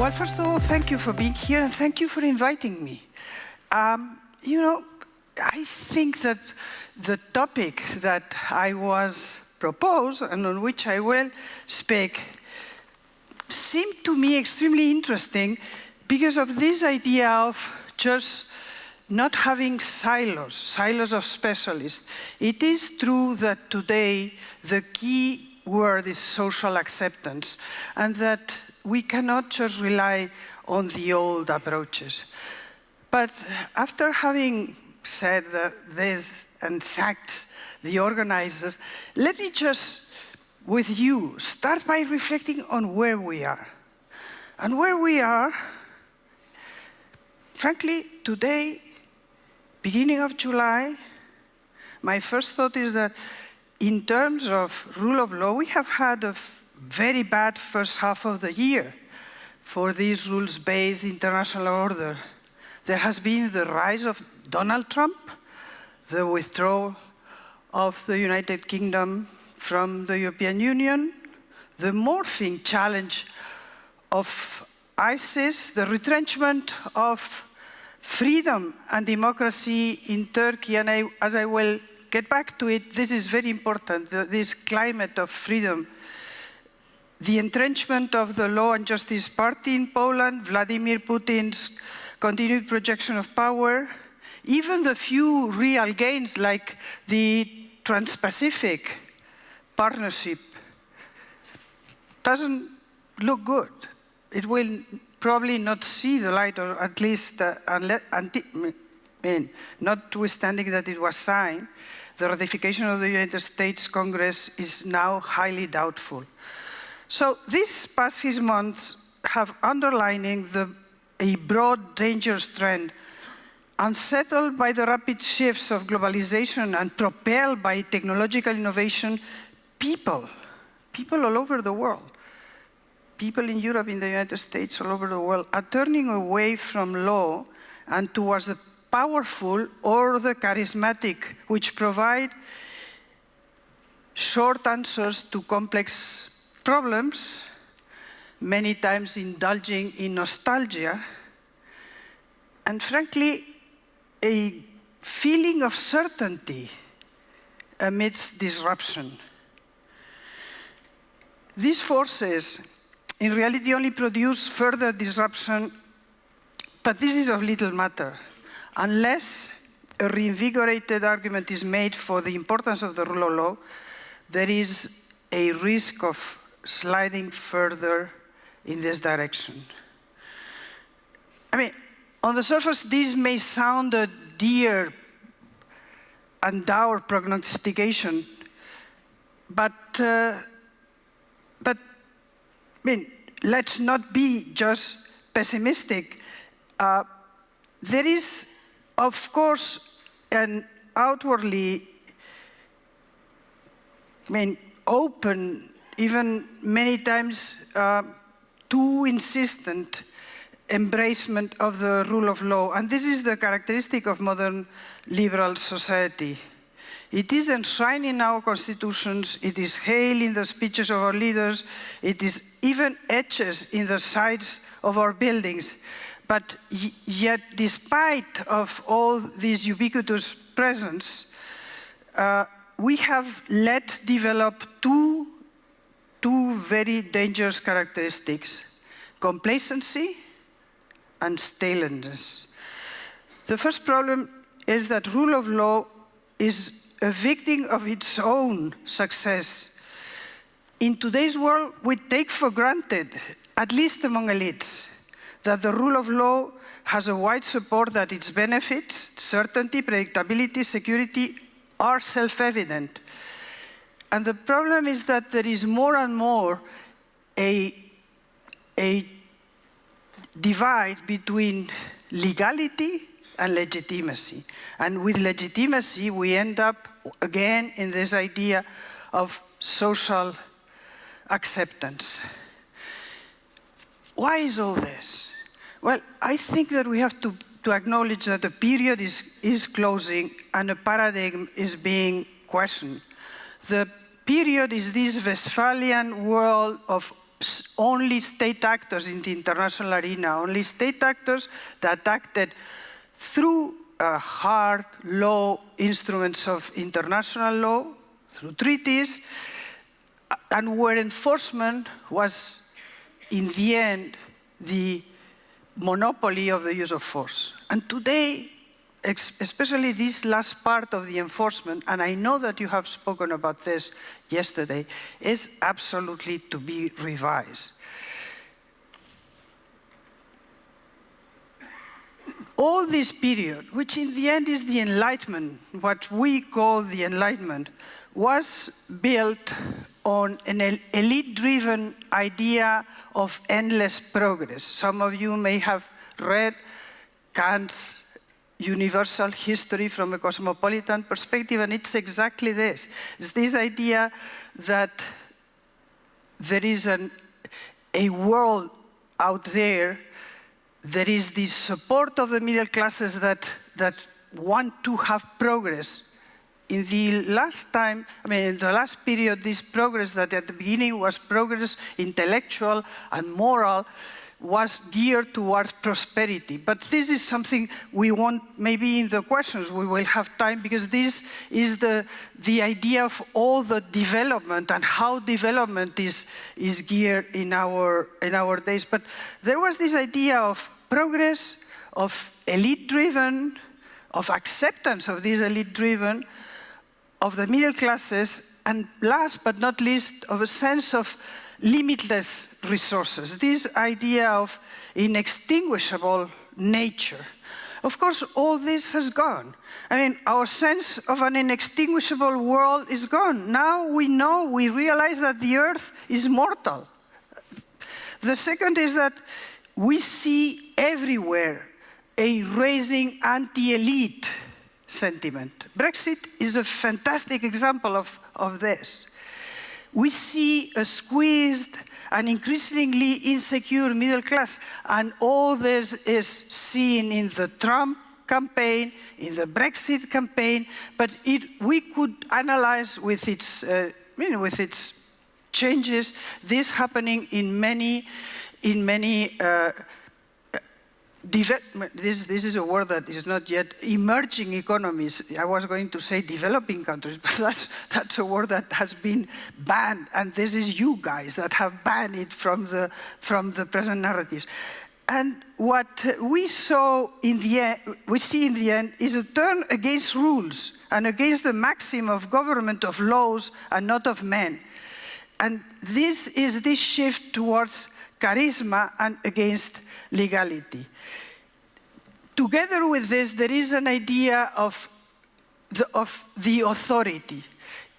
Well, first of all, thank you for being here and thank you for inviting me. I think that the topic that I was proposed and on which I will speak seemed to me extremely interesting because of this idea of just not having silos of specialists. It is true that today the key word is social acceptance, and that we cannot just rely on the old approaches. But after having said this and thanked the organizers, let me just, with you, start by reflecting on where we are. And where we are, frankly, today, beginning of July, my first thought is that in terms of rule of law, we have had a very bad first half of the year for this rules-based international order. There has been the rise of Donald Trump, the withdrawal of the United Kingdom from the European Union, the morphing challenge of ISIS, the retrenchment of freedom and democracy in Turkey, and as I will get back to it, this is very important, this climate of freedom. The entrenchment of the Law and Justice Party in Poland, Vladimir Putin's continued projection of power, even the few real gains like the Trans-Pacific Partnership doesn't look good. It will probably not see the light, or at least, notwithstanding that it was signed, the ratification of the United States Congress is now highly doubtful. So these past 6 months have underlining a broad, dangerous trend, unsettled by the rapid shifts of globalization and propelled by technological innovation. People all over the world, people in Europe, in the United States, all over the world, are turning away from law and towards the powerful or the charismatic, which provide short answers to complex problems, many times indulging in nostalgia, and frankly, a feeling of certainty amidst disruption. These forces, in reality, only produce further disruption, but this is of little matter, unless a reinvigorated argument is made for the importance of the rule of law. There is a risk of sliding further in this direction. I mean, on the surface, this may sound a dear and dour prognostication, but let's not be just pessimistic. There is, of course, an outwardly, open, even many times too insistent embracement of the rule of law. And this is the characteristic of modern liberal society. It is enshrined in our constitutions, it is hailed in the speeches of our leaders, it is even etched in the sides of our buildings. But yet, despite of all this ubiquitous presence, we have let develop two very dangerous characteristics: complacency and staleness. The first problem is that rule of law is a victim of its own success. In today's world, we take for granted, at least among elites, that the rule of law has a wide support, that its benefits, certainty, predictability, security, are self-evident. And the problem is that there is more and more a divide between legality and legitimacy. And with legitimacy, we end up again in this idea of social acceptance. Why is all this? Well, I think that we have to acknowledge that a period is closing and a paradigm is being questioned. The period is this Westphalian world of only state actors in the international arena, only state actors that acted through hard law instruments of international law, through treaties, and where enforcement was, in the end, the monopoly of the use of force. And today, especially this last part of the enforcement, and I know that you have spoken about this yesterday, is absolutely to be revised. All this period, which in the end is the Enlightenment, what we call the Enlightenment, was built on an elite-driven idea of endless progress. Some of you may have read Kant's universal history from a cosmopolitan perspective, and it's exactly this. It's this idea that there is a world out there. There is this support of the middle classes that want to have progress. In the last time, in the last period, this progress that at the beginning was progress intellectual and moral was geared towards prosperity. But this is something we want, maybe in the questions we will have time, because this is the idea of all the development and how development is geared in our days. But there was this idea of progress, of elite-driven, of acceptance of this elite-driven, of the middle classes, and last but not least, of a sense of limitless resources, this idea of inextinguishable nature. Of course, all this has gone. Our sense of an inextinguishable world is gone. Now we realize that the earth is mortal. The second is that we see everywhere a rising anti-elite sentiment. Brexit is a fantastic example of this. We see a squeezed and increasingly insecure middle class, and all this is seen in the Trump campaign, in the Brexit campaign, but we could analyze with its changes, this happening in many this is a word that is not yet emerging economies. I was going to say developing countries, but that's a word that has been banned, and this is you guys that have banned it from the present narratives. And what we see in the end is a turn against rules and against the maxim of government of laws and not of men. And this is this shift towards charisma and against legality. Together with this, there is an idea of the authority.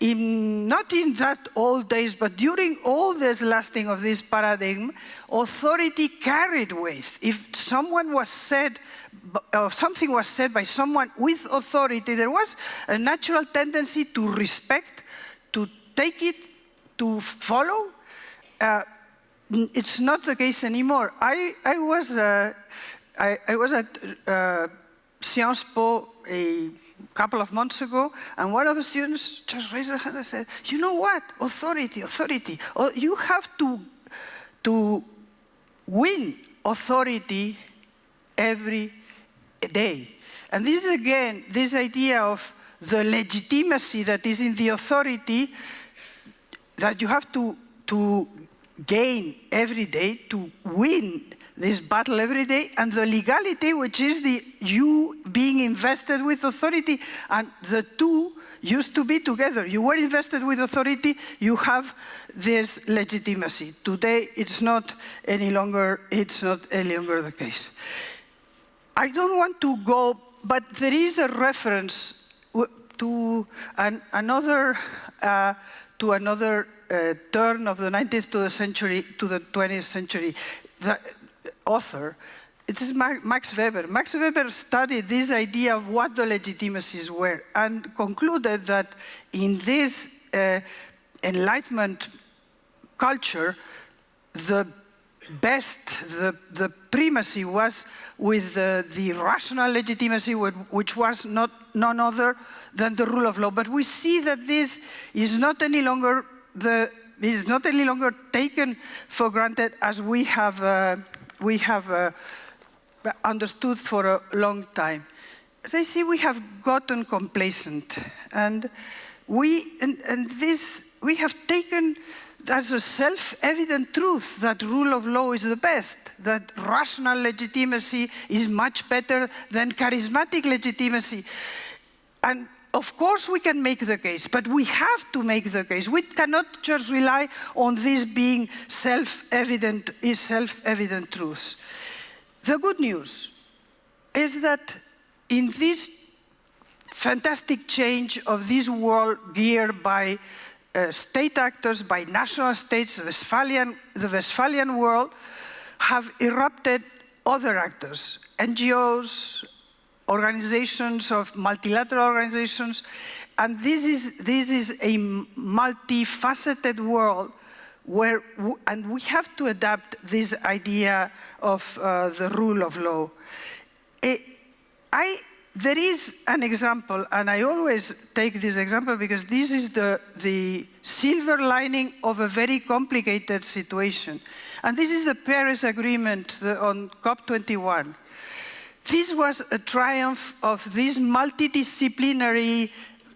Not in that old days, but during all this lasting of this paradigm, authority carried weight. If someone was said, something was said by someone with authority, there was a natural tendency to respect, to take it, to follow. It's not the case anymore. I was at Sciences Po a couple of months ago, and one of the students just raised their hand and said, "You know what? Authority. Oh, you have to win authority every day." And this is again this idea of the legitimacy that is in the authority that you have to gain every day, to win this battle every day, and the legality, which is you being invested with authority, and the two used to be together. You were invested with authority, you have this legitimacy. Today, it's not any longer the case. I don't want to go, but there is a reference to another turn of the 19th to the 20th century. The author, it is Max Weber. Max Weber studied this idea of what the legitimacies were and concluded that in this Enlightenment culture, the primacy was with the rational legitimacy, which was none other than the rule of law. But we see that this is not any longer the is not any longer taken for granted as we have understood for a long time. As I see, we have gotten complacent, and we have taken as a self-evident truth that rule of law is the best, that rational legitimacy is much better than charismatic legitimacy. And of course we can make the case, but we have to make the case. We cannot just rely on this being self-evident truths. The good news is that in this fantastic change of this world geared by state actors, by national states, the Westphalian world, have erupted other actors, NGOs, organizations of multilateral organizations, and this is a multifaceted world where, and we have to adapt this idea of the rule of law. There is an example, and I always take this example because this is the silver lining of a very complicated situation. And this is the Paris Agreement on COP21. This was a triumph of this multidisciplinary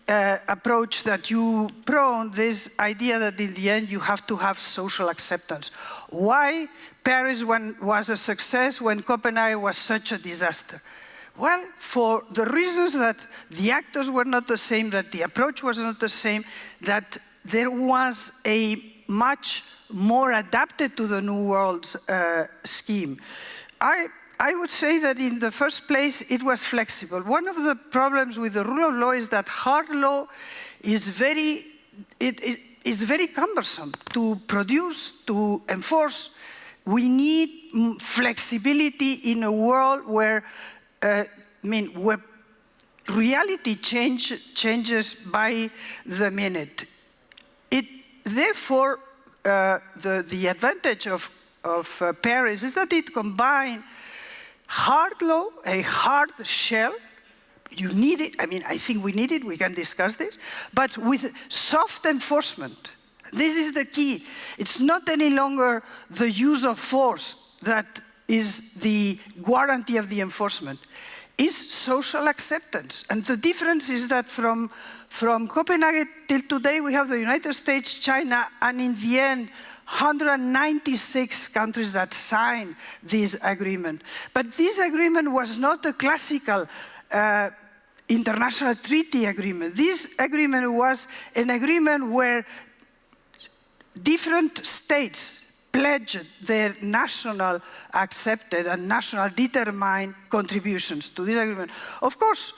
approach that you prone, this idea that in the end you have to have social acceptance. Why Paris was a success when Copenhagen was such a disaster? Well, for the reasons that the actors were not the same, that the approach was not the same, that there was a much more adapted to the New World's scheme. I would say that in the first place, it was flexible. One of the problems with the rule of law is that hard law is very cumbersome to produce, to enforce. We need flexibility in a world where where reality changes by the minute. Therefore, the advantage of Paris is that it combined hard law, a hard shell. You need it. I think we need it. We can discuss this. But with soft enforcement. This is the key. It's not any longer the use of force that is the guarantee of the enforcement. It's social acceptance. And the difference is that from Copenhagen till today, we have the United States, China, and in the end, 196 countries that signed this agreement. But this agreement was not a classical international treaty agreement. This agreement was an agreement where different states pledged their national accepted and national determined contributions to this agreement. Of course,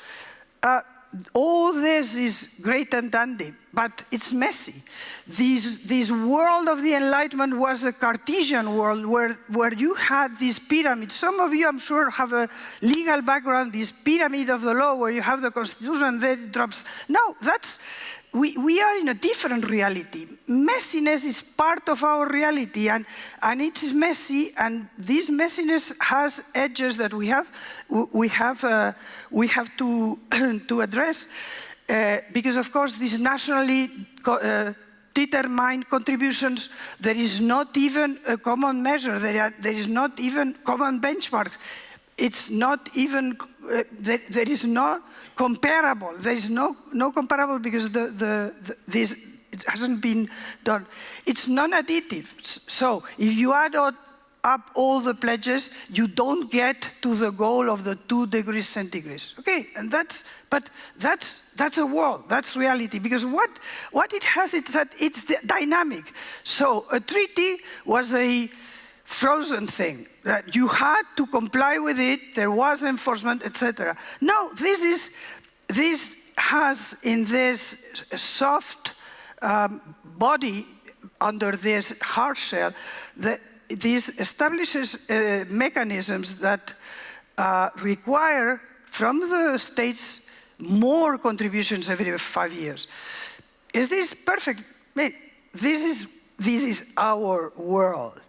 all this is great and dandy, but it's messy. This world of the Enlightenment was a Cartesian world where you had this pyramid. Some of you, I'm sure, have a legal background, this pyramid of the law where you have the Constitution and then it drops. No, we are in a different reality. Messiness is part of our reality, and it is messy, and this messiness has edges that we have to address, because of course these nationally determined contributions, there is not even a common measure. There is not even common benchmarks. It's not even, there is no comparable. There is no comparable because this it hasn't been done. It's non-additive. So if you add up all the pledges, you don't get to the goal of the 2 degrees centigrade. Okay, and that's the world, that's reality. Because what it has, it's that it's dynamic. So a treaty was a frozen thing, that you had to comply with it, there was enforcement, etc. No, this has in this soft body under this hard shell, this establishes mechanisms that require from the states more contributions every 5 years. Is this perfect? This is our world.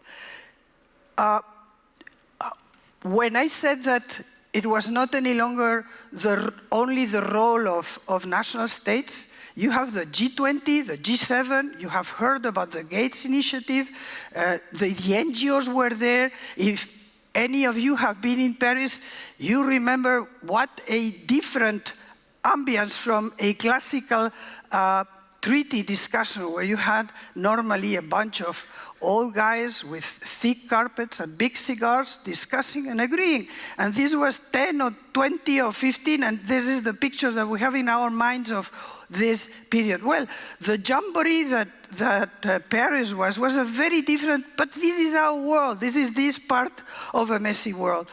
When I said that it was not any longer only the role of national states. You have the G20, the G7, you have heard about the Gates Initiative, the NGOs were there. If any of you have been in Paris, you remember what a different ambience from a classical treaty discussion where you had normally a bunch of old guys with thick carpets and big cigars discussing and agreeing. And this was 10 or 20 or 15, and this is the picture that we have in our minds of this period. Well, the jamboree that Paris was a very different, but this is our world. This is this part of a messy world.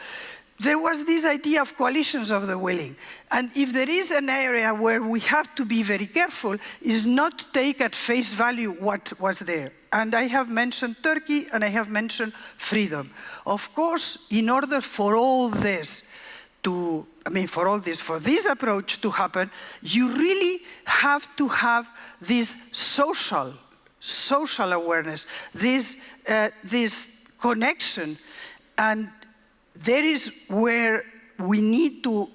There was this idea of coalitions of the willing. And if there is an area where we have to be very careful, is not to take at face value what was there. And I have mentioned Turkey, and I have mentioned freedom. Of course, in order for all this to, for this approach to happen, you really have to have this social awareness, this connection, and there is where we need to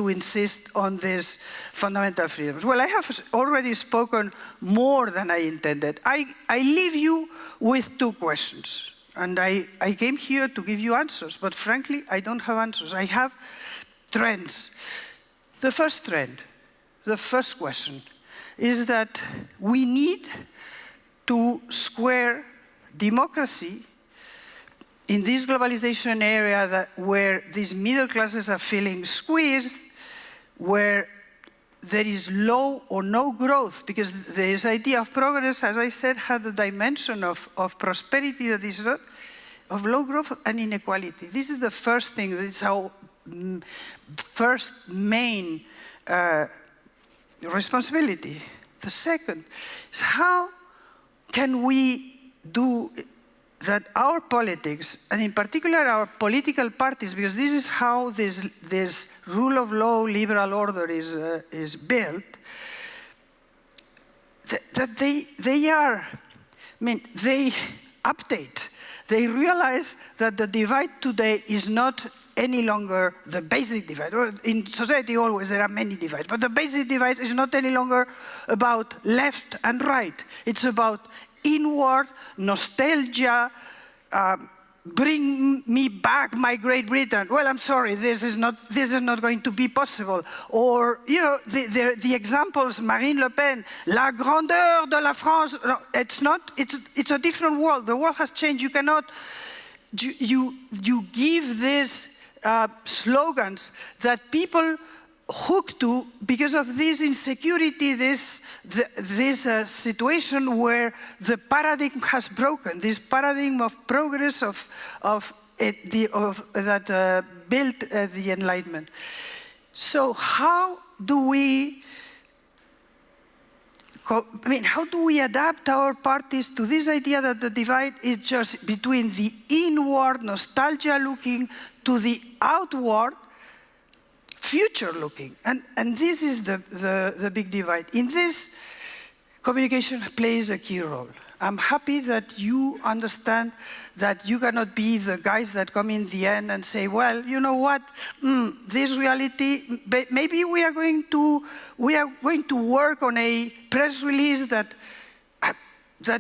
insist on these fundamental freedoms. Well, I have already spoken more than I intended. I leave you with two questions, and I came here to give you answers, but frankly, I don't have answers. I have trends. The first trend, the first question, is that we need to square democracy in this globalization area where these middle classes are feeling squeezed, where there is low or no growth, because this idea of progress, as I said, had a dimension of prosperity that is not, of low growth and inequality. This is the first thing, it's our first main responsibility. The second is how can we do that our politics, and in particular our political parties, because this is how this rule of law, liberal order is built, that they update. They realize that the divide today is not any longer the basic divide. Well, in society always there are many divides, but the basic divide is not any longer about left and right. It's about inward nostalgia, bring me back my Great Britain. Well, I'm sorry, this is not going to be possible. Or, you know, the examples, Marine Le Pen, la grandeur de la France. No, it's not, it's a different world. The world has changed. You cannot, you give these slogans that people hooked to because of this insecurity, this situation where the paradigm has broken, this paradigm of progress that built the Enlightenment. So how do we adapt our parties to this idea that the divide is just between the inward nostalgia looking to the outward future-looking, and this is the big divide. In this, communication plays a key role. I'm happy that you understand that you cannot be the guys that come in the end and say, well, you know what, this reality, maybe we are going to work on a press release that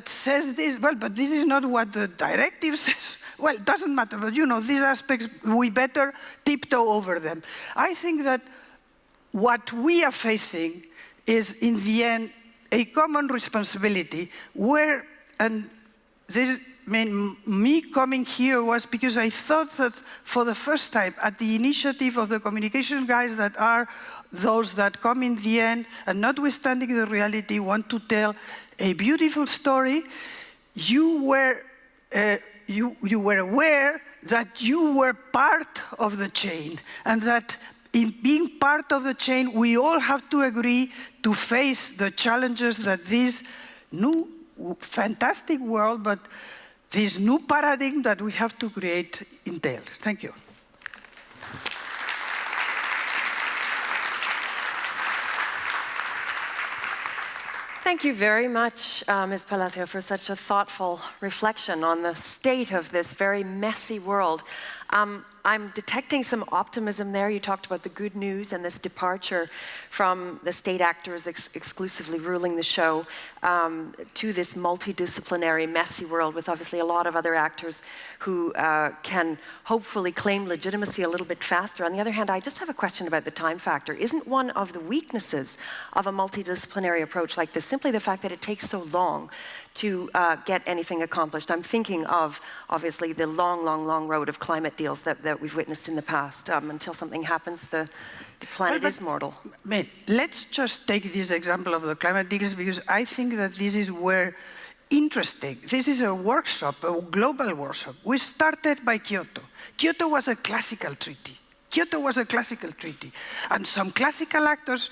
says this, well, but this is not what the directive says. Well, it doesn't matter, but you know, these aspects, we better tiptoe over them. I think that what we are facing is, in the end, a common responsibility where, and this, me coming here was because I thought that for the first time, at the initiative of the communication guys that are those that come in the end, and notwithstanding the reality, want to tell a beautiful story, you were aware that you were part of the chain, and that in being part of the chain, we all have to agree to face the challenges that this new, fantastic world, but this new paradigm that we have to create entails. Thank you. Thank you very much, Ms. Palacio, for such a thoughtful reflection on the state of this very messy world. I'm detecting some optimism there. You talked about the good news and this departure from the state actors exclusively ruling the show to this multidisciplinary, messy world with obviously a lot of other actors who can hopefully claim legitimacy a little bit faster. On the other hand, I just have a question about the time factor. Isn't one of the weaknesses of a multidisciplinary approach like this simply the fact that it takes so long to get anything accomplished? I'm thinking of, obviously, the long road of climate deals that we've witnessed in the past. Until something happens, the planet is mortal. Let's just take this example of the climate deals, because I think that this is where interesting. This is a workshop, a global workshop. We started by Kyoto. Kyoto was a classical treaty. Kyoto was a classical treaty. And some classical actors,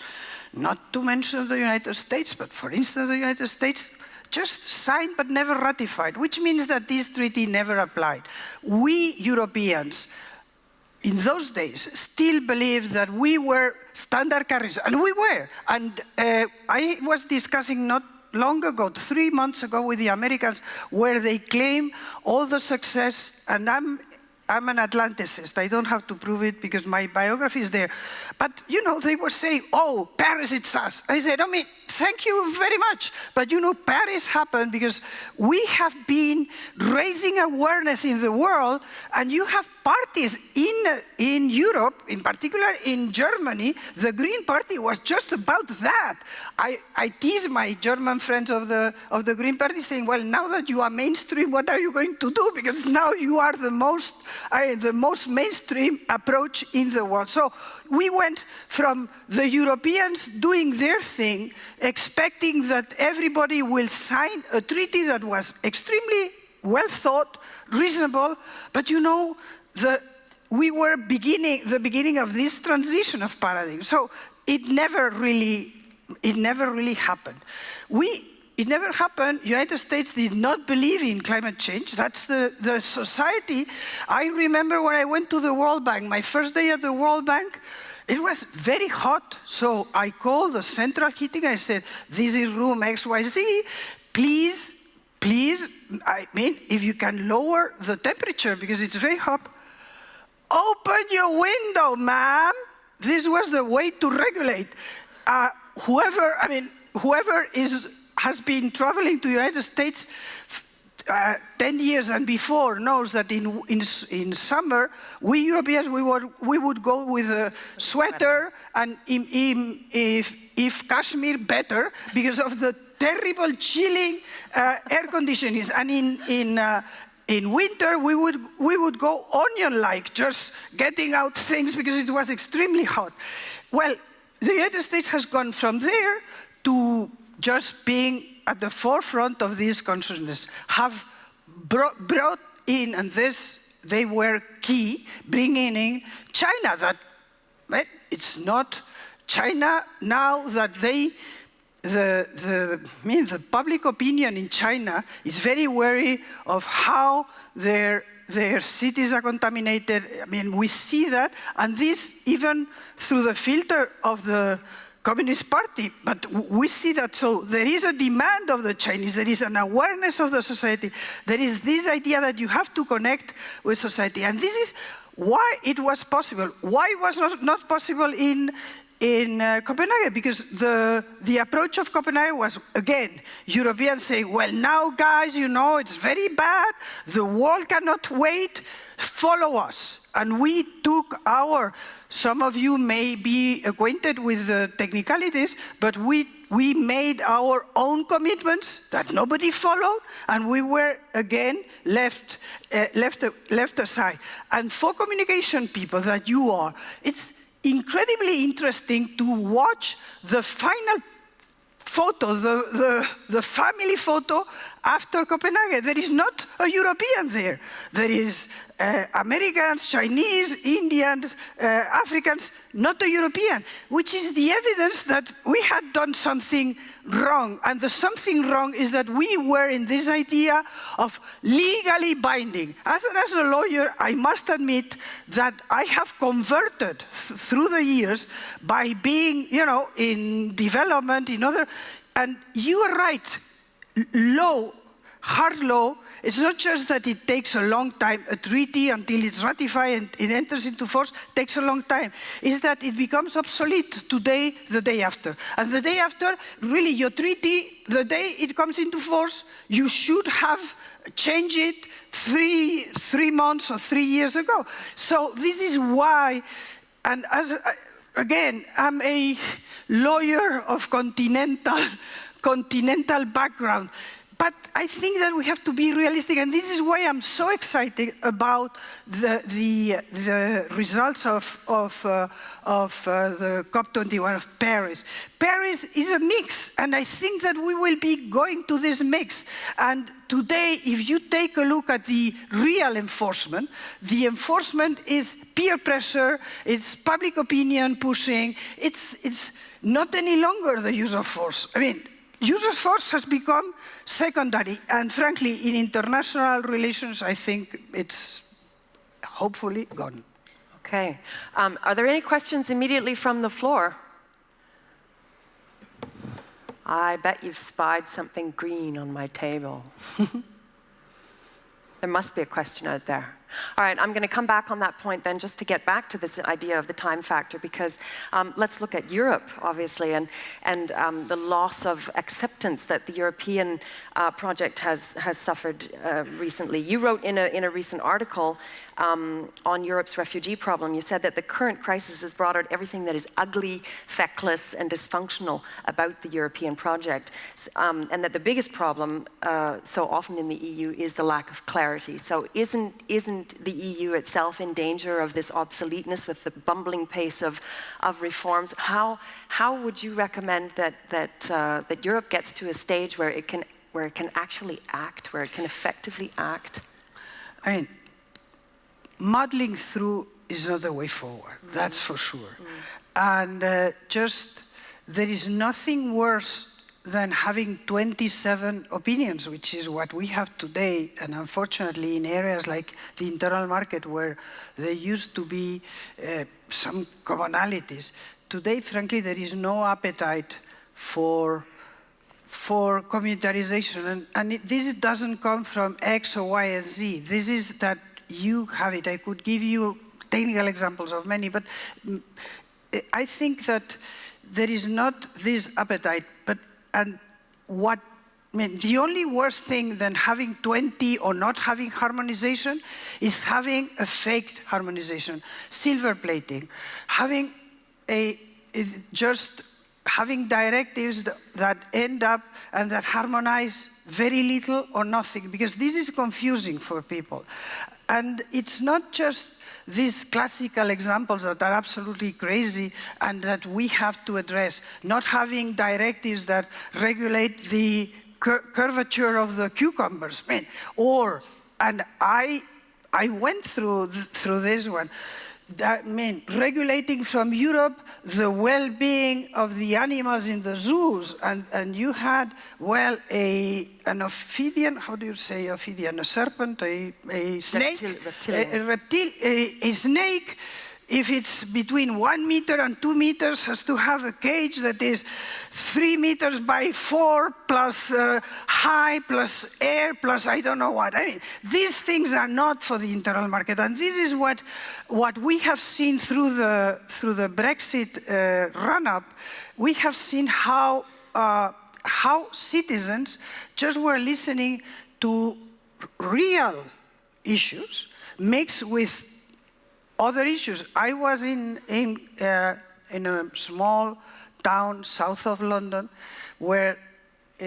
not to mention the United States, but for instance, the United States just signed but never ratified, which means that this treaty never applied. We Europeans, in those days, still believed that we were standard carriers, and we were. And I was discussing not long ago, 3 months ago, with the Americans, where they claim all the success, and I'm an Atlanticist. I don't have to prove it because my biography is there. But, you know, they were saying, oh, Paris, it's us. I said, I mean, thank you very much. But, you know, Paris happened because we have been raising awareness in the world, and you have parties in Europe, in particular in Germany. The Green Party was just about that. I tease my German friends of the Green Party saying, well, now that you are mainstream, what are you going to do? Because now you are the most mainstream approach in the world. So we went from the Europeans doing their thing, expecting that everybody will sign a treaty that was extremely well thought, reasonable, but you know, we were the beginning of this transition of paradigm. So it never really happened. It never happened. United States did not believe in climate change. That's the society. I remember when I went to the World Bank, my first day at the World Bank, it was very hot. So I called the central heating. I said, this is room XYZ. Please, I mean, if you can lower the temperature because it's very hot, open your window, ma'am. This was the way to regulate. Whoever has been traveling to the United States 10 years and before knows that in summer, we Europeans, we would go with a sweater, and if Kashmir, better, because of the terrible chilling air conditionings. And in winter, we would go onion-like, just getting out things because it was extremely hot. Well, the United States has gone from there to just being at the forefront of this consciousness, have brought in, and they were key, bringing in China. That it's not China now that the public opinion in China is very wary of how their cities are contaminated. I mean, we see that, and this even through the filter of the Communist Party, but we see that. So there is a demand of the Chinese, there is an awareness of the society, there is this idea that you have to connect with society, and this is why it was possible. Why it was not possible in Copenhagen? Because the approach of Copenhagen was, again, Europeans saying, well, now guys, you know, it's very bad, the world cannot wait, follow us. And we took some of you may be acquainted with the technicalities, but we made our own commitments that nobody followed, and we were again left aside. And for communication people that you are, it's incredibly interesting to watch the final photo, the family photo after Copenhagen. There is not a European there. There is Americans, Chinese, Indians, Africans, not a European, which is the evidence that we had done something wrong. And the something wrong is that we were in this idea of legally binding. As a lawyer, I must admit that I have converted through the years by being, you know, in development, in other, and you are right, law hard law, it's not just that it takes a long time, a treaty until it's ratified and it enters into force takes a long time. It's that it becomes obsolete today, the day after. And the day after, really your treaty, the day it comes into force, you should have changed it three months or 3 years ago. So this is why, and again, I'm a lawyer of continental background. But I think that we have to be realistic, and this is why I'm so excited about the results of the COP21 of Paris. Paris is a mix, and I think that we will be going to this mix. And today, if you take a look at the real enforcement, the enforcement is peer pressure, it's public opinion pushing, it's not any longer the use of force. I mean, use of force has become secondary, and frankly, in international relations, I think it's hopefully gone. Okay. Are there any questions immediately from the floor? I bet you've spied something green on my table. There must be a question out there. All right, I'm going to come back on that point then, just to get back to this idea of the time factor, because let's look at Europe, obviously, and the loss of acceptance that the European project has suffered recently. You wrote in a recent article on Europe's refugee problem, you said that the current crisis has brought out everything that is ugly, feckless, and dysfunctional about the European project, and that the biggest problem so often in the EU is the lack of clarity. So isn't the EU itself in danger of this obsoleteness with the bumbling pace of reforms? How would you recommend that Europe gets to a stage where it can actually act, where it can effectively act? I mean, muddling through is not the way forward, that's for sure. And there is nothing worse than having 27 opinions, which is what we have today, and unfortunately in areas like the internal market where there used to be some commonalities. Today, frankly, there is no appetite for communitarization, and this doesn't come from X or Y and Z. This is that you have it. I could give you technical examples of many, but I think that there is not this appetite, the only worse thing than having 20 or not having harmonization is having a faked harmonization, silver plating, having directives that end up and that harmonize very little or nothing, because this is confusing for people. And it's not just these classical examples that are absolutely crazy and that we have to address, not having directives that regulate the curvature of the cucumbers, and I went through this one. Regulating from Europe the well-being of the animals in the zoos, and you had, an ophidian, how do you say ophidian, a serpent, a snake, a snake, if it's between 1 meter and 2 meters, has to have a cage that is 3 meters by 4 plus high plus air plus I don't know what. I mean, these things are not for the internal market, and this is what we have seen through the Brexit run-up. We have seen how citizens just were listening to real issues mixed with other issues. I was in a small town south of London where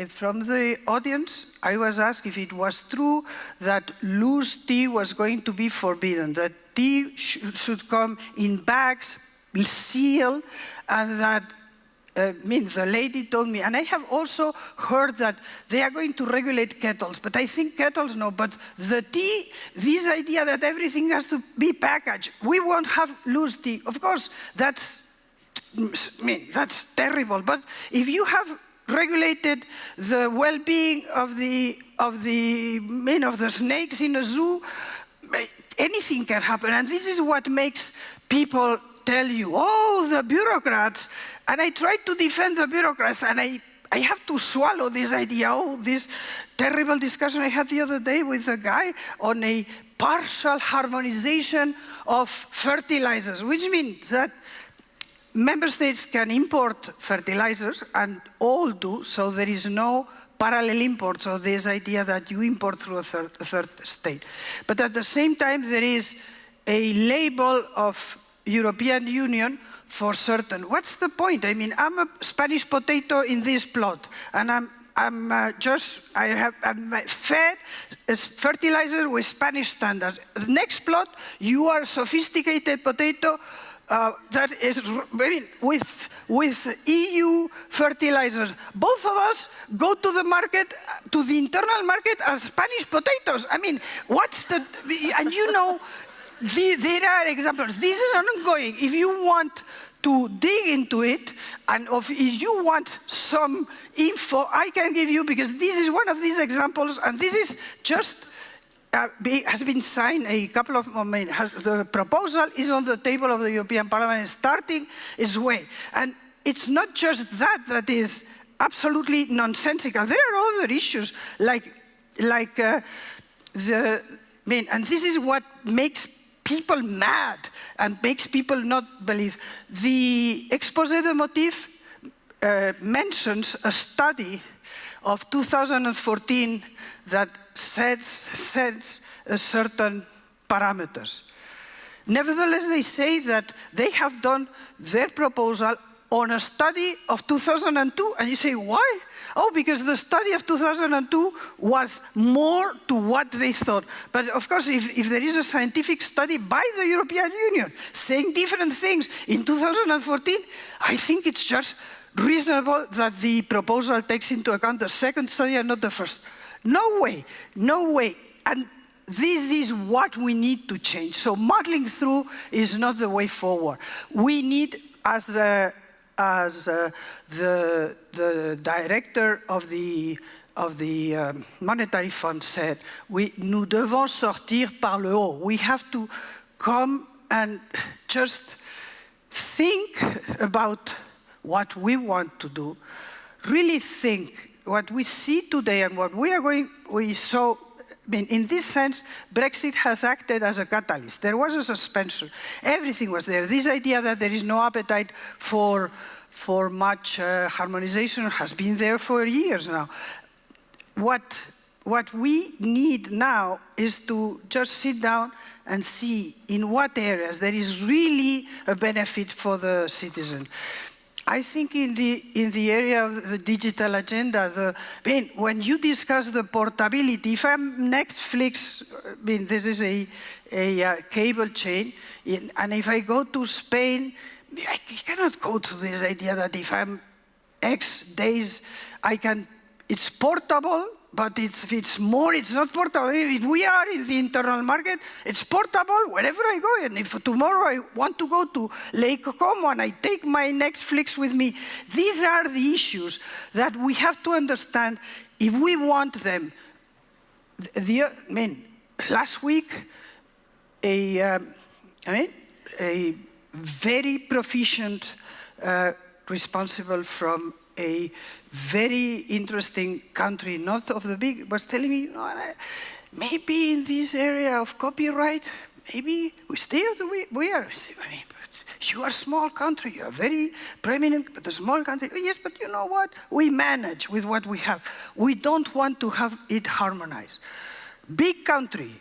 from the audience I was asked if it was true that loose tea was going to be forbidden, that tea should come in bags, sealed, and that the lady told me, and I have also heard that they are going to regulate kettles, but I think kettles no, but the tea, this idea that everything has to be packaged, we won't have loose tea. Of course, that's terrible, but if you have regulated the well-being of the snakes in a zoo, anything can happen, and this is what makes people tell you, oh, the bureaucrats. And I tried to defend the bureaucrats, and I have to swallow this idea, this terrible discussion I had the other day with a guy on a partial harmonization of fertilizers, which means that member states can import fertilizers, and all do, so there is no parallel imports of this idea that you import through a third state. But at the same time, there is a label of European Union for certain. What's the point? I mean, I'm a Spanish potato in this plot, and I'm fed fertilizer with Spanish standards. The next plot, you are sophisticated potato that is, with EU fertilizers. Both of us go to the market, to the internal market, as Spanish potatoes. I mean, and you know, there are examples. This is ongoing. If you want to dig into it, and if you want some info, I can give you, because this is one of these examples, and this is just has been signed a couple of moments. The proposal is on the table of the European Parliament, starting its way. And it's not just that is absolutely nonsensical. There are other issues, and this is what makes people mad and makes people not believe. The exposé de motifs mentions a study of 2014 that sets certain parameters. Nevertheless, they say that they have done their proposal on a study of 2002, and you say, why? Oh, because the study of 2002 was more to what they thought. But of course, if there is a scientific study by the European Union saying different things in 2014, I think it's just reasonable that the proposal takes into account the second study and not the first. No way, no way. And this is what we need to change. So muddling through is not the way forward. We need, as the director of the Monetary Fund said, nous devons sortir par le haut. We have to come and just think about what we want to do, really think what we see today and what we saw. I mean, in this sense, Brexit has acted as a catalyst. There was a suspension. Everything was there. This idea that there is no appetite for much harmonization has been there for years now. What we need now is to just sit down and see in what areas there is really a benefit for the citizen. I think in the area of the digital agenda, when you discuss the portability, if I'm Netflix, this is a cable chain, and if I go to Spain, I cannot go to this idea that if I'm X days, it's portable, but if it's more, it's not portable. If we are in the internal market, it's portable wherever I go. And if tomorrow I want to go to Lake Como and I take my Netflix with me, these are the issues that we have to understand if we want them. Last week, a very proficient responsible from a very interesting country, not of the big, was telling me, maybe in this area of copyright, maybe we stay as we are. You are a small country, you are very prominent, but a small country. Yes, but you know what? We manage with what we have. We don't want to have it harmonized. Big country,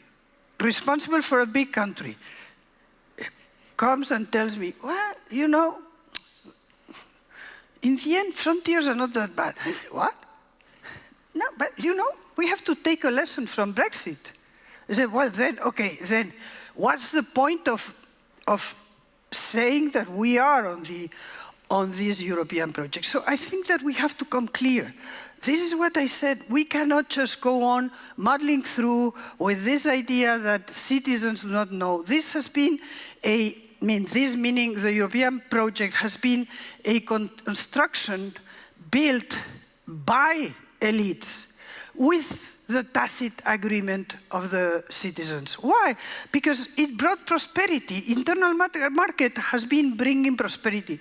responsible for a big country, comes and tells me, well, you know, in the end, frontiers are not that bad. I say, what? No, but you know, we have to take a lesson from Brexit. I said, well, then, okay, then what's the point of saying that we are on this European project? So I think that we have to come clear. This is what I said. We cannot just go on muddling through with this idea that citizens do not know. This has been this meaning the European project has been a construction built by elites with the tacit agreement of the citizens. Why? Because it brought prosperity. Internal market has been bringing prosperity.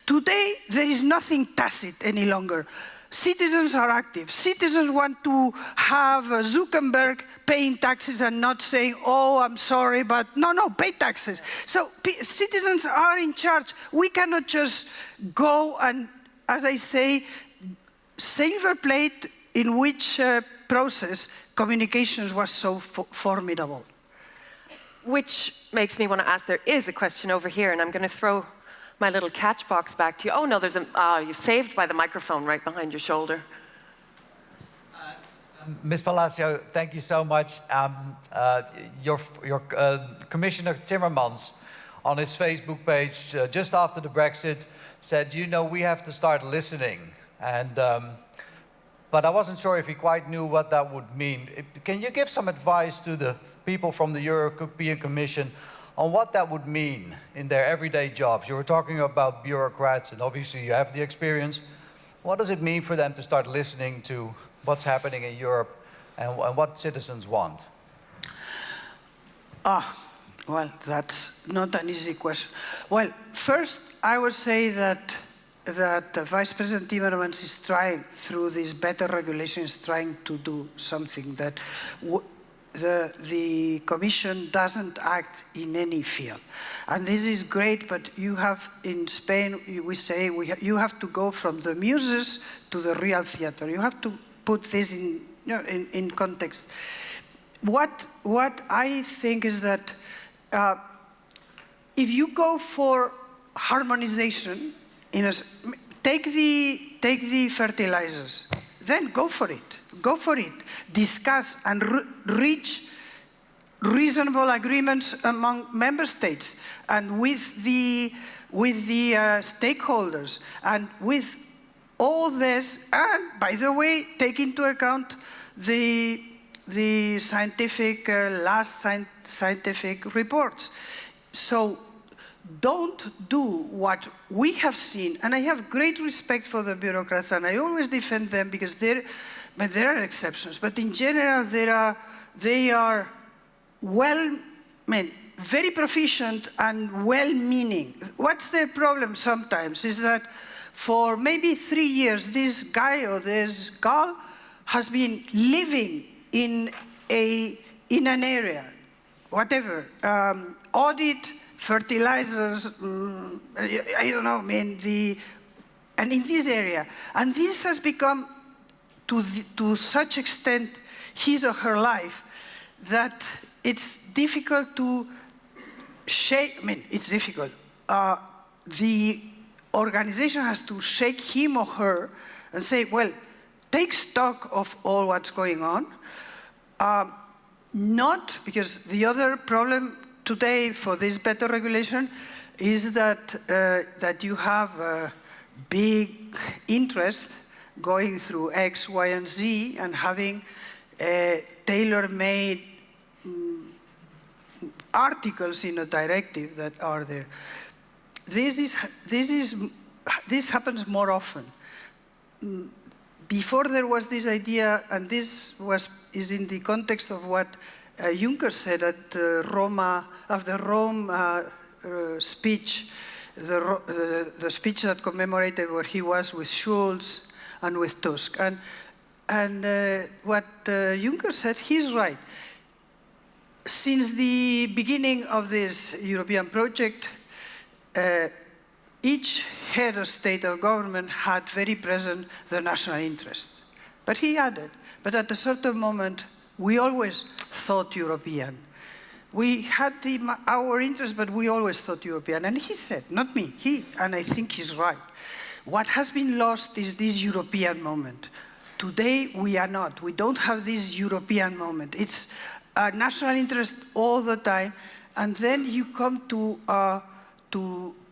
Today, there is nothing tacit any longer. citizens are active. Citizens want to have Zuckerberg paying taxes and not saying, oh, I'm sorry, but no, pay taxes. So citizens are in charge. We cannot just go and, as I say, silver plate in which process communications was so formidable. Which makes me want to ask, there is a question over here, and I'm going to throw my little catch box back to you. Oh no, there's you're saved by the microphone right behind your shoulder. Ms. Palacio, thank you so much. Your Commissioner Timmermans on his Facebook page just after the Brexit said, you know, we have to start listening. And, but I wasn't sure if he quite knew what that would mean. Can you give some advice to the people from the European Commission on what that would mean in their everyday jobs? You were talking about bureaucrats, and obviously you have the experience. What does it mean for them to start listening to what's happening in Europe and what citizens want? Well, that's not an easy question. Well, first, I would say that Vice President Timmermans is trying, through these better regulations, trying to do something that the Commission doesn't act in any field. And this is great, but you have, in Spain, we say, you have to go from the muses to the real theater. You have to put this in context. What I think is that if you go for harmonization, take the fertilizers, then go for it. Go for it. Discuss and reach reasonable agreements among member states and with the stakeholders and with all this. And by the way, take into account the last scientific reports. So don't do what we have seen, and I have great respect for the bureaucrats, and I always defend them because there are exceptions. But in general, they are very proficient and well-meaning. What's their problem sometimes is that for maybe 3 years, this guy or this girl has been living in an area, whatever, audit, fertilizers, I don't know, and in this area. And this has become, to such extent, his or her life, that it's difficult to shake, it's difficult. The organization has to shake him or her and say, well, take stock of all what's going on. Not, because the other problem today for this better regulation is that you have a big interest going through X, Y, and Z and having tailor-made articles in a directive that are there. This happens more often. Before there was this idea, and this is in the context of what Juncker said at the Rome speech, the speech that commemorated where he was with Schulz and with Tusk. And what Juncker said, he's right. Since the beginning of this European project, each head of state or government had very present the national interest. But he added, but at a certain moment, we always thought European. We had our interest, but we always thought European. And he said, not me, and I think he's right. What has been lost is this European moment. Today, we are not. We don't have this European moment. It's a national interest all the time. And then you come to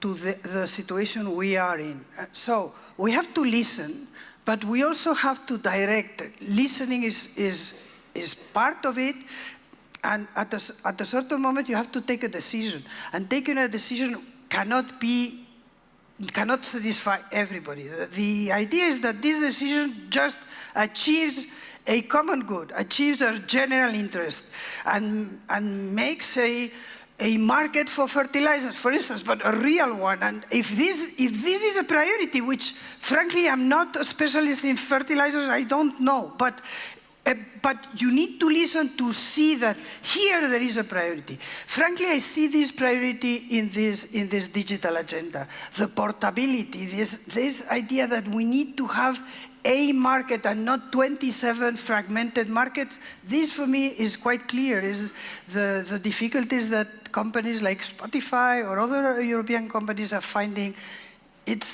the situation we are in. So we have to listen, but we also have to direct. Listening is part of it, and at a certain moment you have to take a decision. And taking a decision cannot satisfy everybody. The idea is that this decision just achieves a common good, achieves a general interest, and makes a a market for fertilizers, for instance, but a real one. And if this is a priority, which frankly I'm not a specialist in fertilizers, I don't know, but you need to listen to see that here there is a priority. Frankly, I see this priority in this digital agenda. The portability, this idea that we need to have a market and not 27 fragmented markets. This for me is quite clear, is the difficulties that companies like Spotify or other European companies are finding. And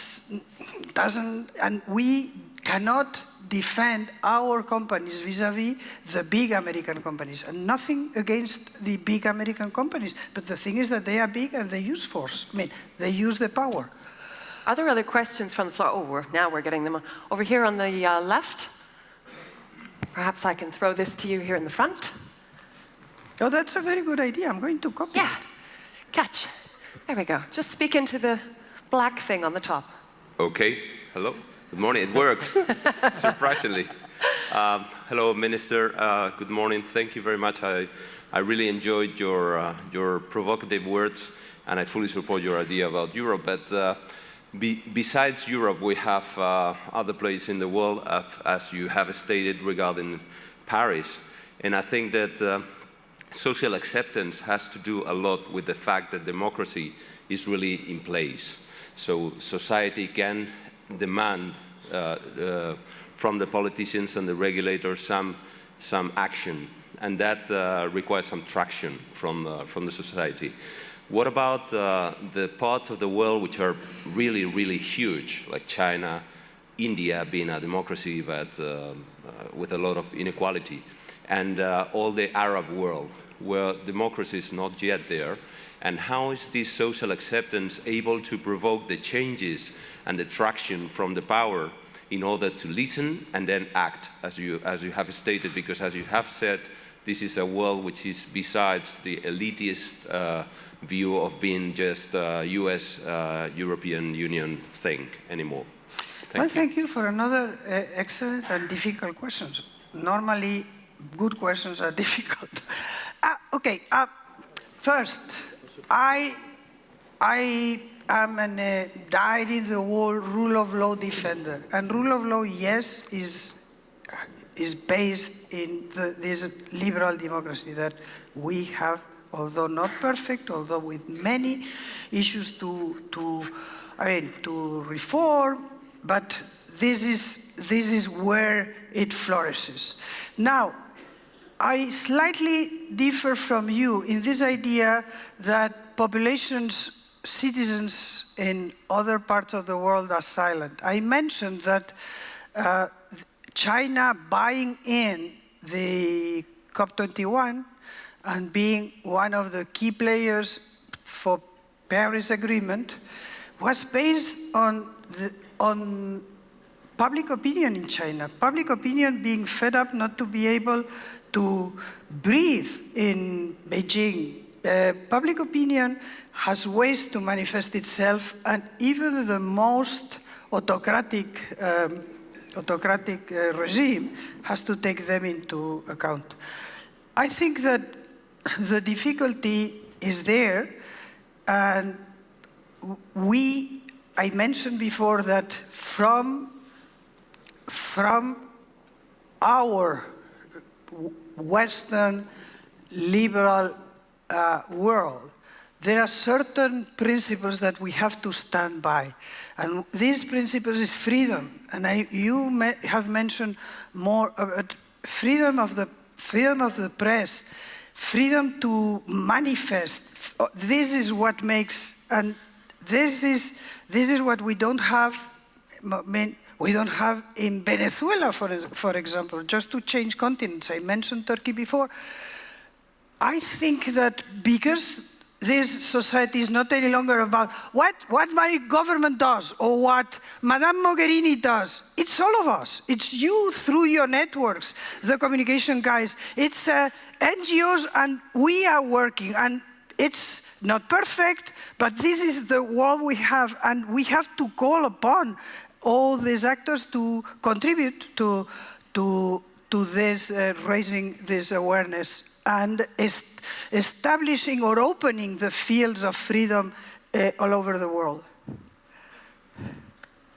we cannot defend our companies vis-a-vis the big American companies. And nothing against the big American companies, but the thing is that they are big and they use force. I mean, they use the power. Are there other questions from the floor? Oh, now we're getting them. Over here on the left. Perhaps I can throw this to you here in the front. Oh, that's a very good idea. I'm going to copy Yeah, it. catch. There we go. Just speak into the black thing on the top. Okay, hello. Good morning, it works, surprisingly. Hello, Minister, good morning. Thank you very much. I really enjoyed your provocative words, and I fully support your idea about Europe. But besides Europe, we have other places in the world, as you have stated regarding Paris. And I think that social acceptance has to do a lot with the fact that democracy is really in place. So society can demand from the politicians and the regulators some action, and that requires some traction from the society. What about the parts of the world which are really, really huge, like China, India being a democracy but with a lot of inequality, and all the Arab world where democracy is not yet there? And how is this social acceptance able to provoke the changes and the traction from the power in order to listen and then act, as you have stated? Because as you have said, this is a world which is besides the elitist view of being just a US, European Union thing anymore. Thank you for another excellent and difficult questions. Normally, good questions are difficult. Okay, first, I am a dyed-in-the-wool rule of law defender. And rule of law, yes, is based in this liberal democracy that we have, although not perfect, although with many issues to reform, but this is where it flourishes. Now, I slightly differ from you in this idea that populations, citizens in other parts of the world are silent. I mentioned that China buying in the COP21 and being one of the key players for Paris Agreement was based on public opinion in China. Public opinion being fed up not to be able to breathe in Beijing. Public opinion has ways to manifest itself, and even the most autocratic regime has to take them into account. I think that the difficulty is there, and I mentioned before that from our Western liberal world, there are certain principles that we have to stand by. And these principles is freedom. And you have mentioned more about freedom of the press, freedom to manifest. This is what makes, and this is what we don't have. I mean, we don't have in Venezuela, for example, just to change continents. I mentioned Turkey before. I think that because this society is not any longer about what my government does or what Madame Mogherini does. It's all of us. It's you through your networks, the communication guys. It's NGOs, and we are working. And it's not perfect, but this is the world we have, and we have to call upon all these actors to contribute to this, raising this awareness. And establishing or opening the fields of freedom all over the world.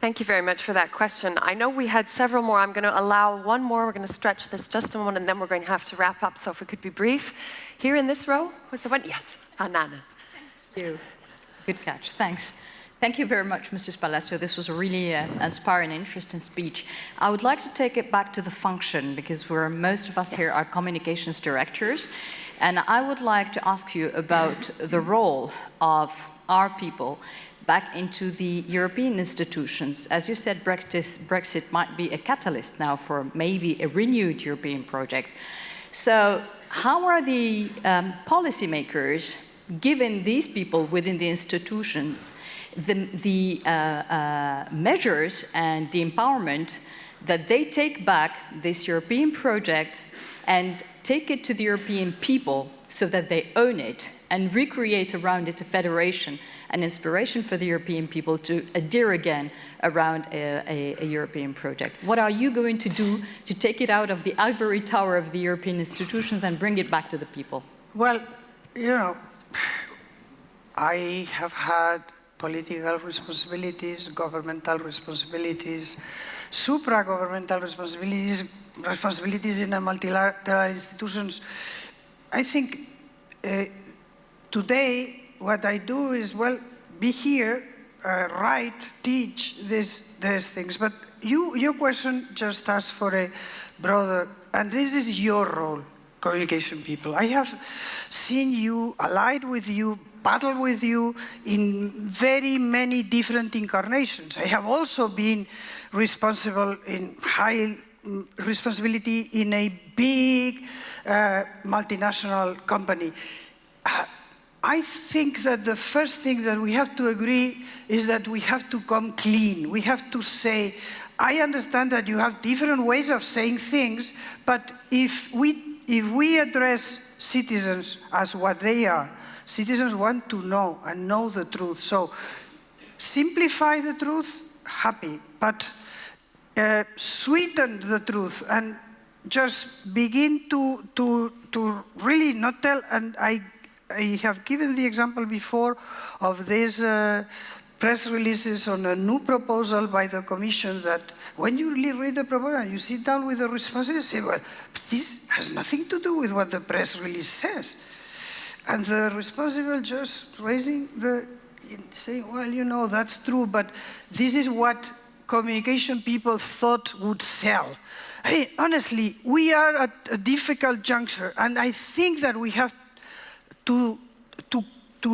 Thank you very much for that question. I know we had several more. I'm going to allow one more. We're going to stretch this just a moment, and then we're going to have to wrap up. So if we could be brief. Here in this row was the one? Yes, Anana. Thank you. Good catch. Thanks. Thank you very much, Mrs. Palacio. This was a really inspiring, interesting speech. I would like to take it back to the function, because most of us here are communications directors. And I would like to ask you about the role of our people back into the European institutions. As you said, Brexit might be a catalyst now for maybe a renewed European project. So how are the policymakers giving these people within the institutions the measures and the empowerment that they take back this European project and take it to the European people so that they own it and recreate around it a federation, an inspiration for the European people to adhere again around a European project? What are you going to do to take it out of the ivory tower of the European institutions and bring it back to the people? Well, you know, I have had political responsibilities, governmental responsibilities, supra-governmental responsibilities in a multilateral institutions. I think today what I do is, well, be here, write, teach these things. But your question just asked for a broader, and this is your role, communication people. I have seen you, allied with you, battle with you in very many different incarnations. I have also been responsible in high responsibility in a big multinational company. I think that the first thing that we have to agree is that we have to come clean. We have to say, I understand that you have different ways of saying things, but if we address citizens as what they are, citizens want to know and know the truth. So simplify the truth, happy, but sweeten the truth and just begin to really not tell. And I have given the example before of these press releases on a new proposal by the Commission that when you really read the proposal and you sit down with the responsible, say, well, this has nothing to do with what the press release says. And the responsible just raising saying, well, you know, that's true, but this is what communication people thought would sell. I mean, honestly, we are at a difficult juncture, and I think that we have to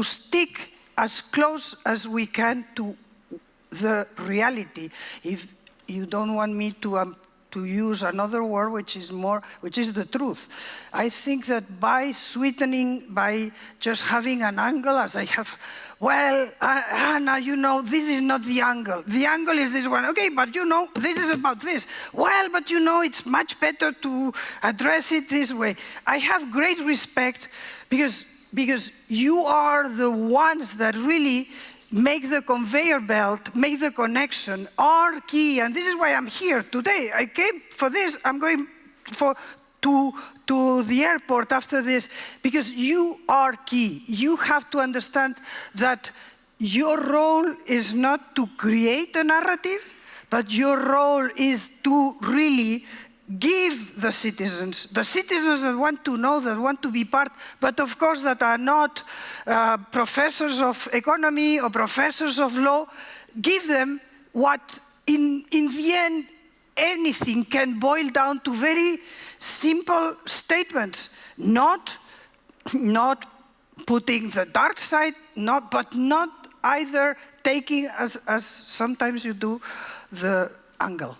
stick as close as we can to the reality. If you don't want me to use another word, which is the truth. I think that by sweetening, by just having an angle, as I have, well, Anna, you know, this is not the angle. The angle is this one. Okay, but you know, this is about this. Well, but you know, it's much better to address it this way. I have great respect because you are the ones that really make the conveyor belt, make the connection, are key. And this is why I'm here today. I came for this. I'm going to the airport after this, because you are key. You have to understand that your role is not to create a narrative, but your role is to really give the citizens that want to know, that want to be part, but of course that are not professors of economy or professors of law, give them what in the end anything can boil down to very simple statements, not putting the dark side, but not either taking, as sometimes you do, the angle.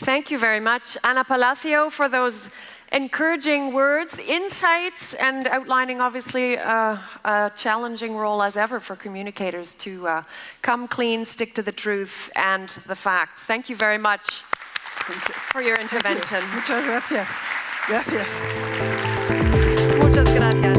Thank you very much, Ana Palacio, for those encouraging words, insights, and outlining obviously a challenging role as ever for communicators to come clean, stick to the truth and the facts. Thank you very much for your intervention. Muchas gracias. Gracias. Muchas gracias.